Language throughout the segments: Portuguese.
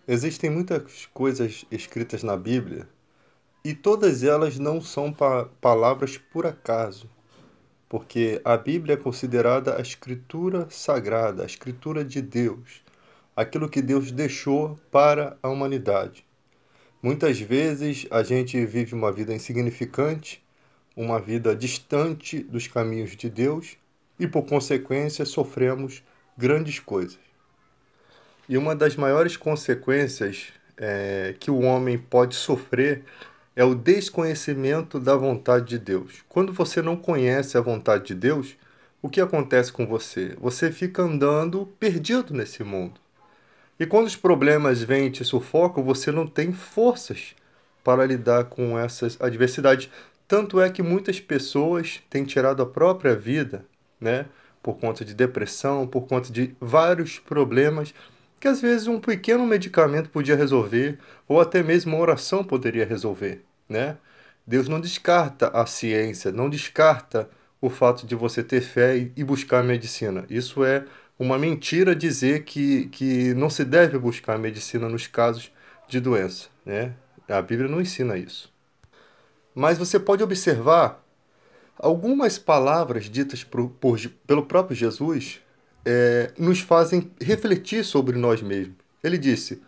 Existem muitas coisas escritas na Bíblia e todas elas não são palavras por acaso, porque a Bíblia é considerada a escritura sagrada, a escritura de Deus, aquilo que Deus deixou para a humanidade. Muitas vezes a gente vive uma vida insignificante, uma vida distante dos caminhos de Deus e, por consequência, sofremos grandes coisas. E uma das maiores consequências que o homem pode sofrer é o desconhecimento da vontade de Deus. Quando você não conhece a vontade de Deus, o que acontece com você? Você fica andando perdido nesse mundo. E quando os problemas vêm e te sufocam, você não tem forças para lidar com essas adversidades. Tanto é que muitas pessoas têm tirado a própria vida, né? Por conta de depressão, por conta de vários problemas que às vezes um pequeno medicamento podia resolver, ou até mesmo uma oração poderia resolver, né? Deus não descarta a ciência, não descarta o fato de você ter fé e buscar medicina. Isso é uma mentira dizer que não se deve buscar medicina nos casos de doença, né? A Bíblia não ensina isso. Mas você pode observar algumas palavras ditas pelo próprio Jesus nos fazem refletir sobre nós mesmos. Ele disse: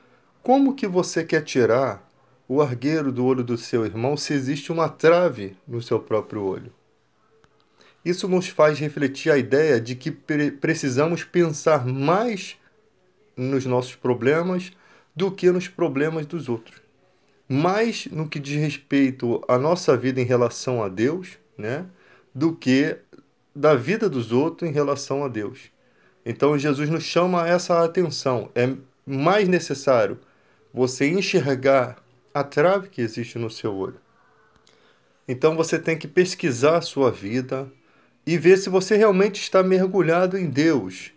Como que você quer tirar o argueiro do olho do seu irmão se existe uma trave no seu próprio olho? Isso nos faz refletir a ideia de que precisamos pensar mais nos nossos problemas do que nos problemas dos outros. Mais no que diz respeito à nossa vida em relação a Deus, né, do que da vida dos outros em relação a Deus. Então Jesus nos chama a essa atenção. É mais necessário você enxergar a trave que existe no seu olho. Então você tem que pesquisar a sua vida e ver se você realmente está mergulhado em Deus.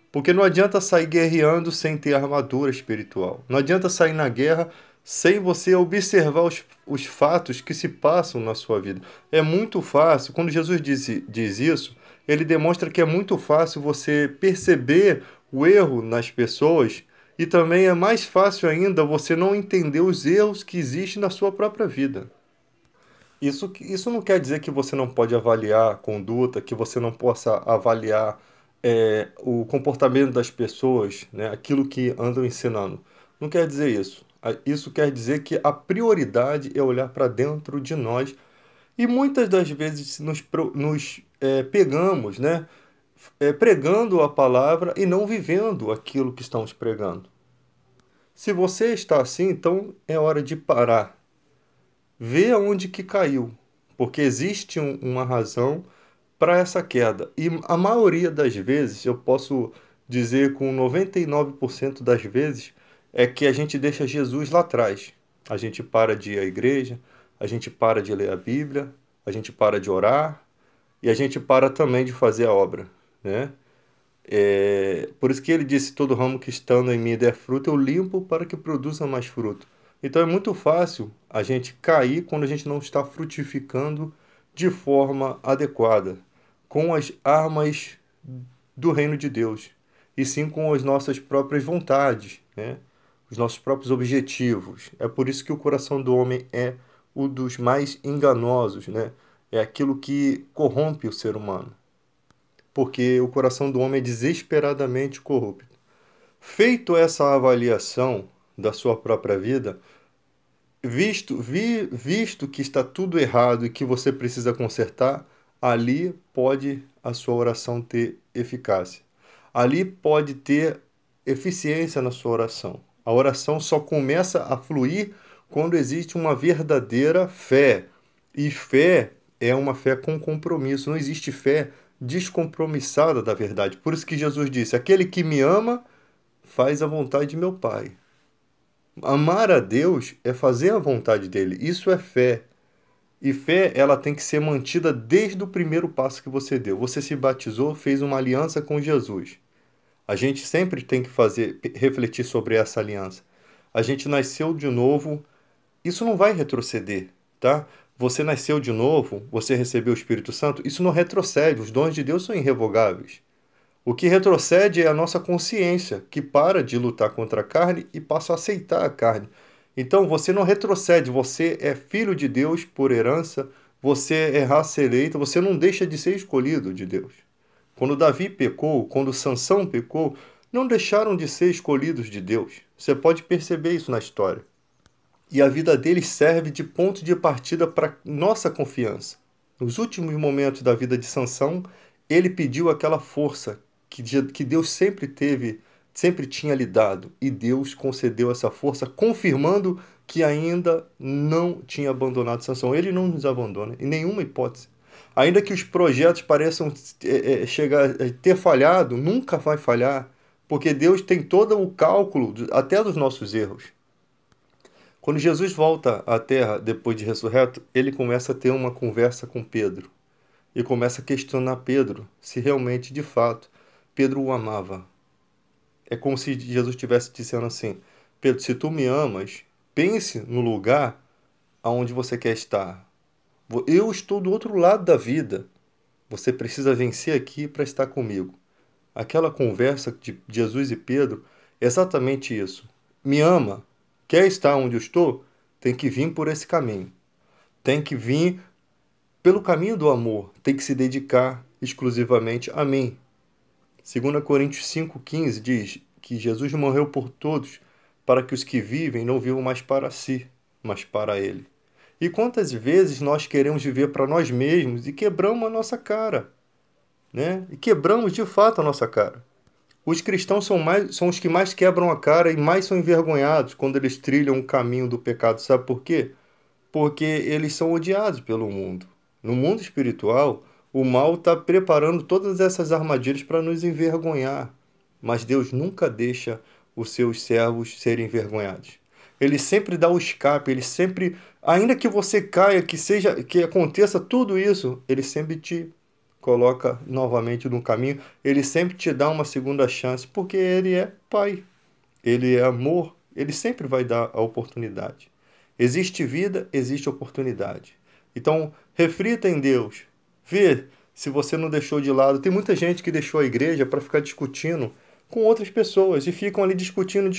Porque não adianta sair guerreando sem ter armadura espiritual. Não adianta sair na guerra sem você observar os fatos que se passam na sua vida. É muito fácil, quando Jesus diz isso, ele demonstra que é muito fácil você perceber o erro nas pessoas e também é mais fácil ainda você não entender os erros que existem na sua própria vida. Isso não quer dizer que você não pode avaliar a conduta, que você não possa avaliar o comportamento das pessoas, né, aquilo que andam ensinando. Não quer dizer isso. Isso quer dizer que a prioridade é olhar para dentro de nós e muitas das vezes nos pegamos, né, pregando a palavra e não vivendo aquilo que estamos pregando. Se você está assim, então é hora de parar. Vê aonde que caiu, porque existe uma razão para essa queda. E a maioria das vezes, eu posso dizer com 99% das vezes, é que a gente deixa Jesus lá atrás. A gente para de ir à igreja, a gente para de ler a Bíblia, a gente para de orar e a gente para também de fazer a obra, né? Por isso que ele disse: todo ramo que estando em mim der fruto, eu limpo para que produza mais fruto. Então é muito fácil a gente cair quando a gente não está frutificando de forma adequada, com as armas do reino de Deus, e sim com as nossas próprias vontades, né? Os nossos próprios objetivos. É por isso que o coração do homem é um dos mais enganosos, né? É aquilo que corrompe o ser humano, porque o coração do homem é desesperadamente corrupto. Feito essa avaliação da sua própria vida, visto que está tudo errado e que você precisa consertar, ali pode a sua oração ter eficácia. Ali pode ter eficiência na sua oração. A oração só começa a fluir quando existe uma verdadeira fé. E fé é uma fé com compromisso. Não existe fé descompromissada da verdade. Por isso que Jesus disse: aquele que me ama faz a vontade de meu Pai. Amar a Deus é fazer a vontade dele. Isso é fé. E fé, ela tem que ser mantida desde o primeiro passo que você deu. Você se batizou, fez uma aliança com Jesus. A gente sempre tem que refletir sobre essa aliança. A gente nasceu de novo, isso não vai retroceder, tá? Você nasceu de novo, você recebeu o Espírito Santo, isso não retrocede, os dons de Deus são irrevogáveis. O que retrocede é a nossa consciência, que para de lutar contra a carne e passa a aceitar a carne. Então você não retrocede, você é filho de Deus por herança, você é raça eleita, você não deixa de ser escolhido de Deus. Quando Davi pecou, quando Sansão pecou, não deixaram de ser escolhidos de Deus. Você pode perceber isso na história. E a vida deles serve de ponto de partida para nossa confiança. Nos últimos momentos da vida de Sansão, ele pediu aquela força que Deus sempre teve, sempre tinha lhe dado. E Deus concedeu essa força, confirmando que ainda não tinha abandonado Sansão. Ele não nos abandona, em nenhuma hipótese. Ainda que os projetos pareçam chegar a ter falhado, nunca vai falhar, porque Deus tem todo o cálculo, até dos nossos erros. Quando Jesus volta à Terra depois de ressurreto, ele começa a ter uma conversa com Pedro e começa a questionar Pedro se realmente, de fato, Pedro o amava. É como se Jesus estivesse dizendo assim: Pedro, se tu me amas, pense no lugar aonde você quer estar. Eu estou do outro lado da vida. Você precisa vencer aqui para estar comigo. Aquela conversa de Jesus e Pedro é exatamente isso. Me ama? Quer estar onde eu estou? Tem que vir por esse caminho. Tem que vir pelo caminho do amor. Tem que se dedicar exclusivamente a mim. 2 Coríntios 5,15 diz que Jesus morreu por todos para que os que vivem não vivam mais para si, mas para Ele. E quantas vezes nós queremos viver para nós mesmos e quebramos a nossa cara, né? E quebramos de fato a nossa cara. Os cristãos são os que mais quebram a cara e mais são envergonhados quando eles trilham o caminho do pecado. Sabe por quê? Porque eles são odiados pelo mundo. No mundo espiritual, o mal está preparando todas essas armadilhas para nos envergonhar. Mas Deus nunca deixa os seus servos serem envergonhados. Ele sempre dá o escape, ele sempre, ainda que você caia, que aconteça tudo isso, ele sempre te coloca novamente no caminho, ele sempre te dá uma segunda chance, porque ele é Pai, ele é amor, ele sempre vai dar a oportunidade. Existe vida, existe oportunidade. Então, reflita em Deus, vê se você não deixou de lado. Tem muita gente que deixou a igreja para ficar discutindo com outras pessoas e ficam ali discutindo.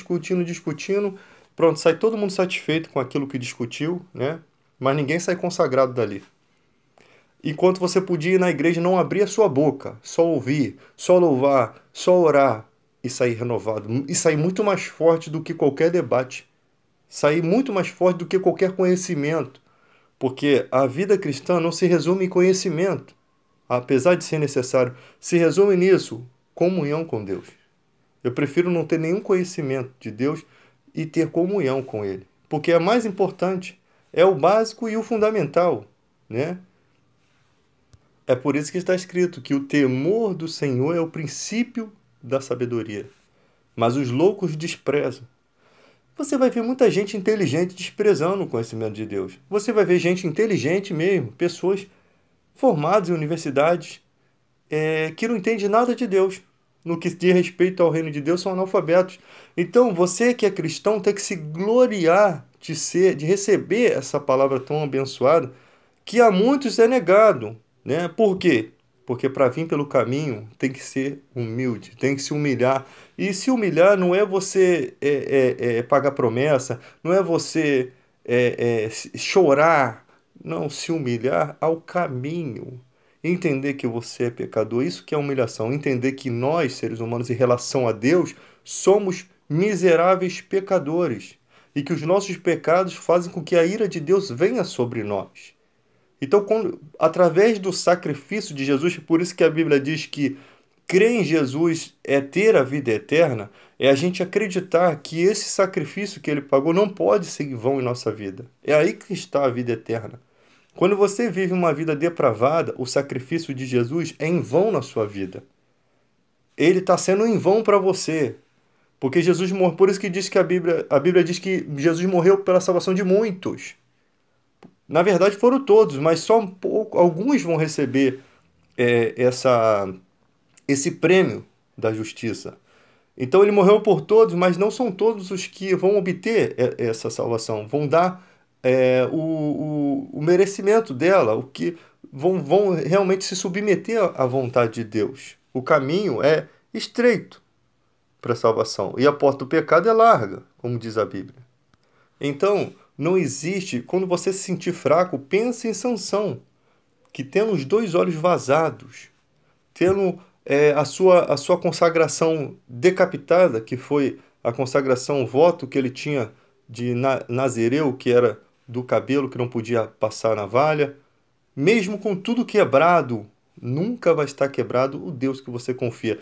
Pronto, sai todo mundo satisfeito com aquilo que discutiu, né? Mas ninguém sai consagrado dali. Enquanto você podia ir na igreja e não abrir a sua boca, só ouvir, só louvar, só orar e sair renovado. E sair muito mais forte do que qualquer debate. Sair muito mais forte do que qualquer conhecimento. Porque a vida cristã não se resume em conhecimento. Apesar de ser necessário, se resume nisso, comunhão com Deus. Eu prefiro não ter nenhum conhecimento de Deus e ter comunhão com Ele. Porque é mais importante, é o básico e o fundamental, né? É por isso que está escrito que o temor do Senhor é o princípio da sabedoria. Mas os loucos desprezam. Você vai ver muita gente inteligente desprezando o conhecimento de Deus. Você vai ver gente inteligente mesmo, pessoas formadas em universidades, que não entendem nada de Deus. No que diz respeito ao reino de Deus, são analfabetos. Então, você que é cristão tem que se gloriar de receber essa palavra tão abençoada, que a muitos é negado, né? Por quê? Porque para vir pelo caminho tem que ser humilde, tem que se humilhar. E se humilhar não é você pagar promessa, não é você chorar. Não, se humilhar ao caminho. Entender que você é pecador, isso que é humilhação. Entender que nós, seres humanos, em relação a Deus, somos miseráveis pecadores. E que os nossos pecados fazem com que a ira de Deus venha sobre nós. Então, através do sacrifício de Jesus, por isso que a Bíblia diz que crer em Jesus é ter a vida eterna, é a gente acreditar que esse sacrifício que ele pagou não pode ser em vão em nossa vida. É aí que está a vida eterna. Quando você vive uma vida depravada, o sacrifício de Jesus é em vão na sua vida. Ele está sendo em vão para você. Porque Jesus morreu. Por isso que diz que a Bíblia diz que Jesus morreu pela salvação de muitos. Na verdade foram todos, mas só alguns vão receber esse prêmio da justiça. Então ele morreu por todos, mas não são todos os que vão obter essa salvação, vão dar o merecimento dela, o que vão realmente se submeter à vontade de Deus. O caminho é estreito para a salvação. E a porta do pecado é larga, como diz a Bíblia. Então, não existe, quando você se sentir fraco, pense em Sansão, que tendo os dois olhos vazados, tendo a sua consagração decapitada, que foi a consagração, o voto que ele tinha de Nazireu, que era do cabelo que não podia passar a navalha, mesmo com tudo quebrado, nunca vai estar quebrado o Deus que você confia.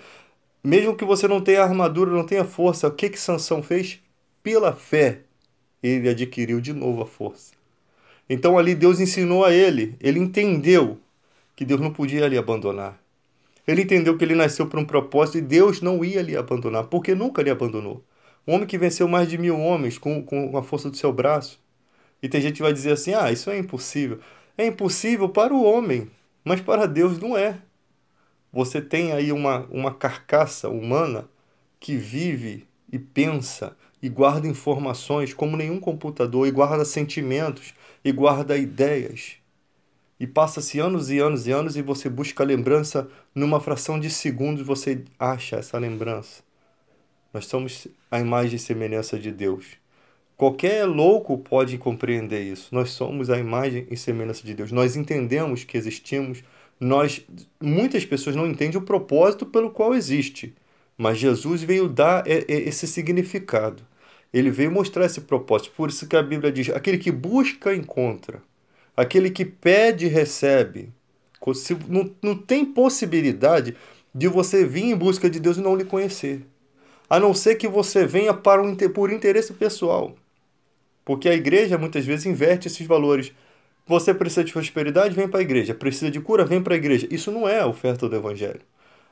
Mesmo que você não tenha armadura, não tenha força, o que que Sansão fez? Pela fé, ele adquiriu de novo a força. Então ali Deus ensinou a ele entendeu que Deus não podia lhe abandonar. Ele entendeu que ele nasceu para um propósito e Deus não ia lhe abandonar, porque nunca lhe abandonou. Um homem que venceu mais de 1000 homens com a força do seu braço. E tem gente que vai dizer assim, isso é impossível. É impossível para o homem, mas para Deus não é. Você tem aí uma carcaça humana que vive e pensa e guarda informações como nenhum computador, e guarda sentimentos, e guarda ideias. E passa-se anos e anos e anos e você busca a lembrança, numa fração de segundos você acha essa lembrança. Nós somos a imagem e semelhança de Deus. Qualquer louco pode compreender isso. Nós somos a imagem e semelhança de Deus. Nós entendemos que existimos. Muitas pessoas não entendem o propósito pelo qual existe. Mas Jesus veio dar esse significado. Ele veio mostrar esse propósito. Por isso que a Bíblia diz: aquele que busca, encontra. Aquele que pede, recebe. Não tem possibilidade de você vir em busca de Deus e não lhe conhecer. A não ser que você venha por interesse pessoal. Porque a igreja muitas vezes inverte esses valores. Você precisa de prosperidade, vem para a igreja. Precisa de cura, vem para a igreja. Isso não é a oferta do Evangelho.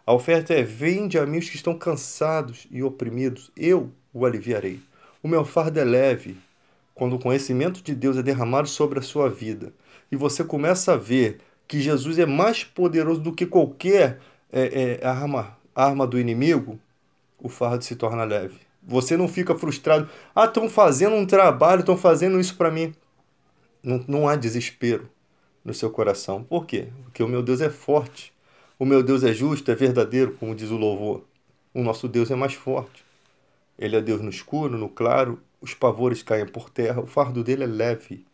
A oferta é: vinde a mim os que estão cansados e oprimidos, eu o aliviarei. O meu fardo é leve. Quando o conhecimento de Deus é derramado sobre a sua vida e você começa a ver que Jesus é mais poderoso do que qualquer arma do inimigo, o fardo se torna leve. Você não fica frustrado. Estão fazendo um trabalho, estão fazendo isso para mim. Não há desespero no seu coração. Por quê? Porque o meu Deus é forte. O meu Deus é justo, é verdadeiro, como diz o louvor. O nosso Deus é mais forte. Ele é Deus no escuro, no claro, os pavores caem por terra, o fardo dele é leve.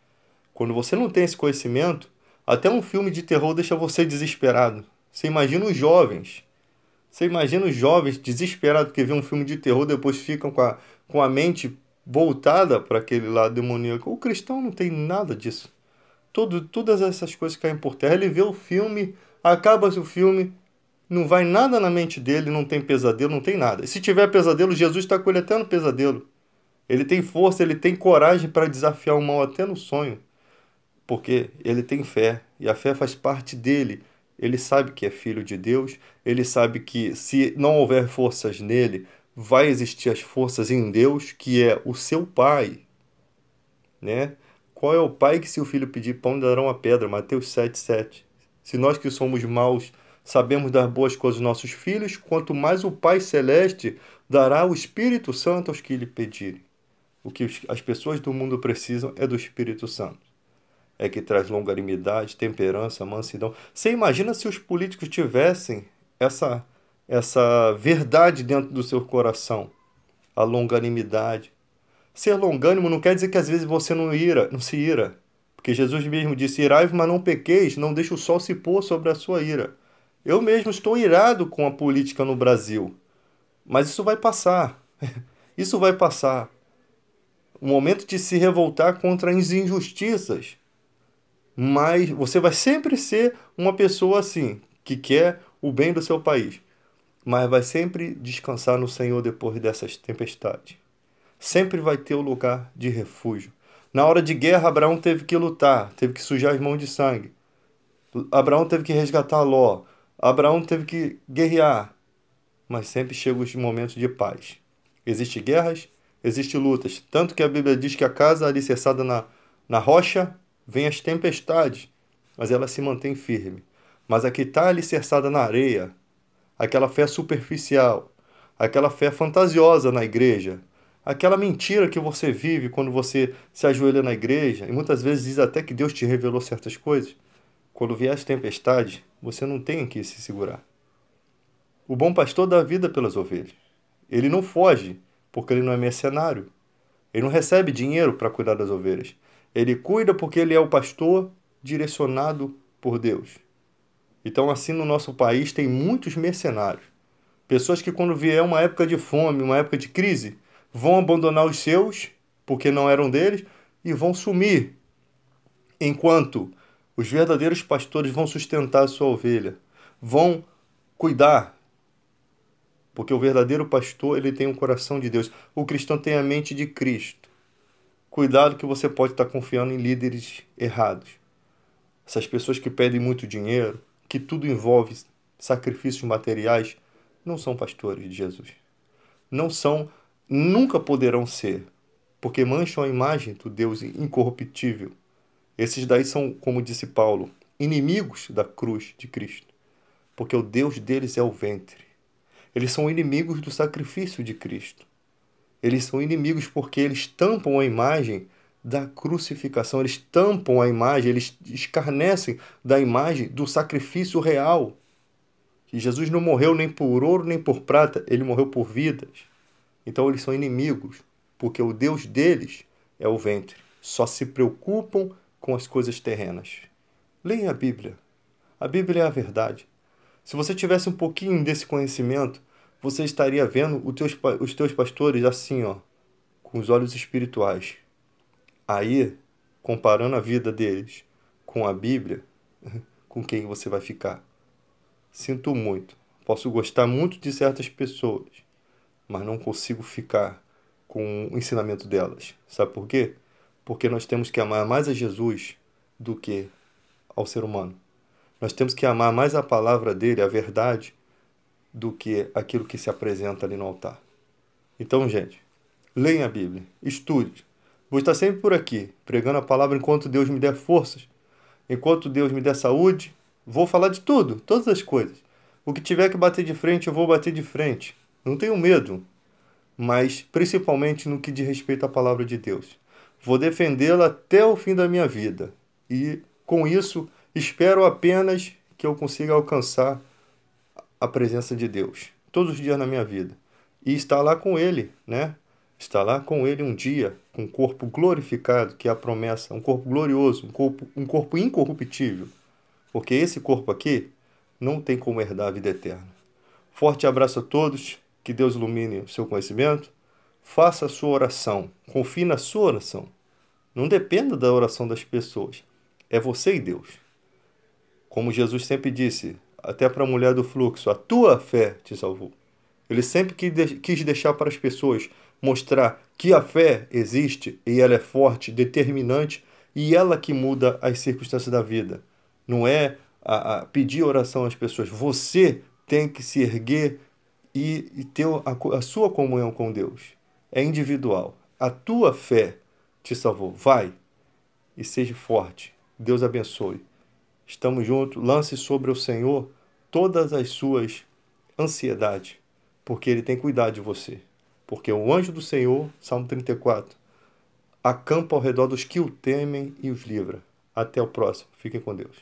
Quando você não tem esse conhecimento, até um filme de terror deixa você desesperado. Você imagina os jovens. Você imagina os jovens desesperados que vê um filme de terror, depois ficam com a mente voltada para aquele lado demoníaco. O cristão não tem nada disso. Todas essas coisas caem por terra. Ele vê o filme, acaba-se o filme, não vai nada na mente dele, não tem pesadelo, não tem nada. E se tiver pesadelo, Jesus está com ele até no pesadelo. Ele tem força, ele tem coragem para desafiar o mal até no sonho. Porque ele tem fé, e a fé faz parte dele. Ele sabe que é filho de Deus, ele sabe que se não houver forças nele, vai existir as forças em Deus, que é o seu Pai. Né? Qual é o pai que, se o filho pedir pão, dará uma pedra? Mateus 7,7. Se nós que somos maus sabemos dar boas coisas aos nossos filhos, quanto mais o Pai Celeste dará o Espírito Santo aos que lhe pedirem. O que as pessoas do mundo precisam é do Espírito Santo. É que traz longanimidade, temperança, mansidão. Você imagina se os políticos tivessem essa verdade dentro do seu coração, a longanimidade. Ser longânimo não quer dizer que às vezes você não se ira. Porque Jesus mesmo disse: irai-vos, mas não pequeis, não deixe o sol se pôr sobre a sua ira. Eu mesmo estou irado com a política no Brasil. Mas isso vai passar. Isso vai passar. O momento de se revoltar contra as injustiças. Mas você vai sempre ser uma pessoa assim, que quer o bem do seu país. Mas vai sempre descansar no Senhor depois dessas tempestades. Sempre vai ter o lugar de refúgio. Na hora de guerra, Abraão teve que lutar, teve que sujar as mãos de sangue. Abraão teve que resgatar Ló. Abraão teve que guerrear. Mas sempre chegam os momentos de paz. Existem guerras, existem lutas. Tanto que a Bíblia diz que a casa alicerçada na rocha vem as tempestades, mas ela se mantém firme. Mas a que está alicerçada na areia, aquela fé superficial, aquela fé fantasiosa na igreja, aquela mentira que você vive quando você se ajoelha na igreja, e muitas vezes diz até que Deus te revelou certas coisas. Quando vier as tempestades, você não tem que se segurar. O bom pastor dá a vida pelas ovelhas. Ele não foge, porque ele não é mercenário. Ele não recebe dinheiro para cuidar das ovelhas. Ele cuida porque ele é o pastor direcionado por Deus. Então, assim, no nosso país tem muitos mercenários. Pessoas que, quando vier uma época de fome, uma época de crise, vão abandonar os seus, porque não eram deles, e vão sumir, enquanto os verdadeiros pastores vão sustentar a sua ovelha, vão cuidar, porque o verdadeiro pastor, ele tem o coração de Deus. O cristão tem a mente de Cristo. Cuidado que você pode estar confiando em líderes errados. Essas pessoas que pedem muito dinheiro, que tudo envolve sacrifícios materiais, não são pastores de Jesus. Não são, nunca poderão ser, porque mancham a imagem do Deus incorruptível. Esses daí são, como disse Paulo, inimigos da cruz de Cristo, porque o Deus deles é o ventre. Eles são inimigos do sacrifício de Cristo. Eles são inimigos porque eles tampam a imagem da crucificação, eles tampam a imagem, eles escarnecem da imagem do sacrifício real. Que Jesus não morreu nem por ouro nem por prata, ele morreu por vidas. Então eles são inimigos, porque o Deus deles é o ventre. Só se preocupam com as coisas terrenas. Leia a Bíblia. A Bíblia é a verdade. Se você tivesse um pouquinho desse conhecimento, você estaria vendo os teus pastores assim, ó, com os olhos espirituais. Aí, comparando a vida deles com a Bíblia, com quem você vai ficar? Sinto muito. Posso gostar muito de certas pessoas, mas não consigo ficar com o ensinamento delas. Sabe por quê? Porque nós temos que amar mais a Jesus do que ao ser humano. Nós temos que amar mais a palavra dele, a verdade, do que aquilo que se apresenta ali no altar. Então, gente, leiam a Bíblia, estude. Vou estar sempre por aqui, pregando a palavra enquanto Deus me der forças, enquanto Deus me der saúde. Vou falar de tudo, todas as coisas. O que tiver que bater de frente, eu vou bater de frente. Não tenho medo, mas principalmente no que diz respeito à palavra de Deus. Vou defendê-la até o fim da minha vida. E, com isso, espero apenas que eu consiga alcançar a presença de Deus todos os dias na minha vida. E estar lá com Ele, né? Estar lá com Ele um dia, com um corpo glorificado, que é a promessa, um corpo glorioso, um corpo incorruptível. Porque esse corpo aqui não tem como herdar a vida eterna. Forte abraço a todos, que Deus ilumine o seu conhecimento. Faça a sua oração, confie na sua oração. Não dependa da oração das pessoas. É você e Deus. Como Jesus sempre disse, até para a mulher do fluxo, a tua fé te salvou. Ele sempre quis deixar para as pessoas, mostrar que a fé existe e ela é forte, determinante e ela que muda as circunstâncias da vida. Não é a pedir oração às pessoas. Você tem que se erguer e ter a sua comunhão com Deus. É individual. A tua fé te salvou. Vai e seja forte. Deus abençoe. Estamos juntos. Lance sobre o Senhor todas as suas ansiedades, porque Ele tem cuidado de você. Porque o anjo do Senhor, Salmo 34, acampa ao redor dos que o temem e os livra. Até o próximo. Fiquem com Deus.